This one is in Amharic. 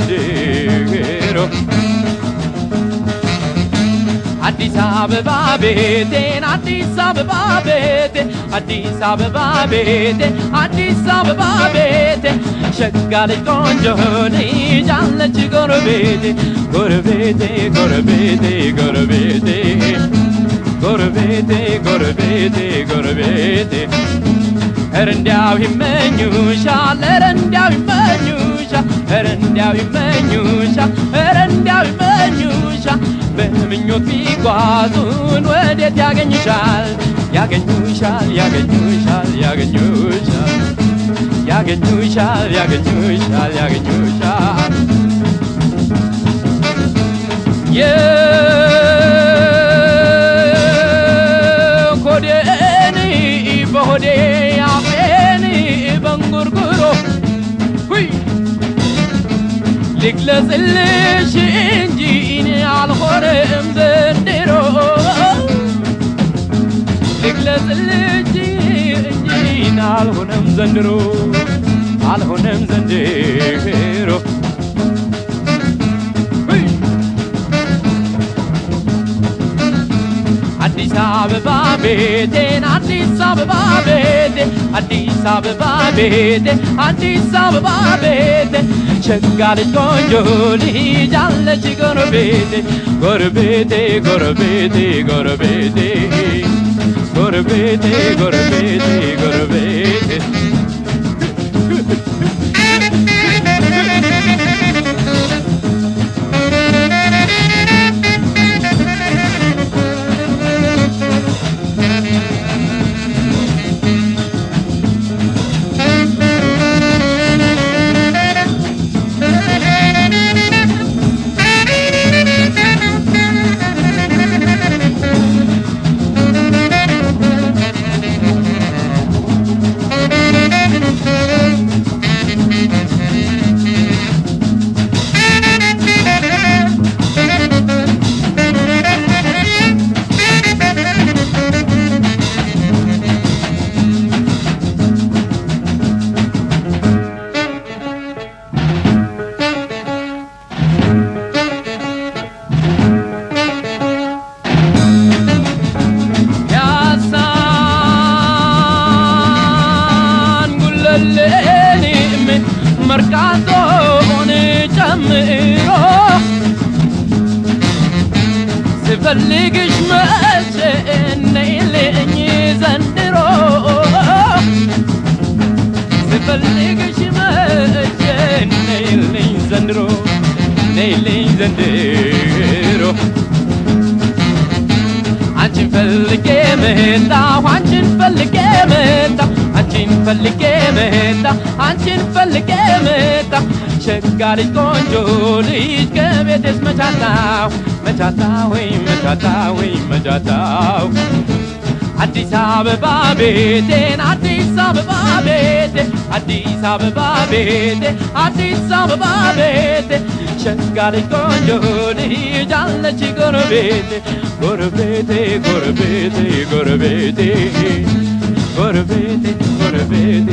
ዘንድሮ አዲስ አበባ ቤቴን አዲስ አበባ ቤቴ አዲስ አበባ ቤቴ አዲስ አበባ ቤቴ ሸጋ ልጅ ቆንጆ ልጅ አለች ጎረቤቴ ጎረቤቴ ጎረቤቴ ጎረቤቴ ጎረቤቴ ጎረቤቴ ጎረቤቴ ኧረ እንዲያው ይመኙሻል ኧረ እንዲያው ይመኙሻል ኧረ እንዲያው ይመኙሻል ኧረ እንዲያው ይመኙሻል በምኞት ቢጓዙን ወዴት ያገኙሻል ያገኙሻል ያገኙሻል ያገኙሻል ያገኙሻል ያገኙሻል ያገኙሻል የኮዴን በሆዴ አፌን በንጉርጉሮ ልግለጽልሽ እንጂ እኔ አልሆነም ዘንድሮ ልግለጽልሽ እንጂ እኔ አልሆነም ዘንድሮ አልሆነም ዘንድሮ አዲስ አበባ ቤቴን አዲስ አበባ ቤቴ አዲስ አበባ ቤቴ አዲስ አበባ ቤቴ ሸጋ ልጅ ቆንጆ ልጅ አለች ጎረቤቴ ጎረቤቴ ጎረቤቴ ጎረቤቴ ጎረቤቴ ጎረቤቴ ጎረቤቴ መርካቶን ጨምሮ ስፈልግሽ መቼ ነይልኝ ዘንድሮ ስፈልግሽ መቼ ነይልኝ ዘንድሮ ነይልኝ ዘንድሮ አንቺን ፈልጌ መጣሁ አንቺን ፈልጌ መጣሁ አንቺን ፈልጌ መጣሁ አንቺን ፈልጌ መጣሁ ሸጋ ልጅ ቆንጆ ልጅ ከቤቴስ መቻታው መቻታው መቻታው መቻታው አዲስ አበባ ቤቴን አዲስ አበባ ቤቴ አዲስ አበባ ቤቴ አዲስ አበባ ቤቴ ሸጋ ልጅ ቆንጆ ልጅ አለች ጎረቤቴ ጎረቤቴ ጎረቤቴ ጎረቤቴ ጎረቤቴ ጎረቤቴ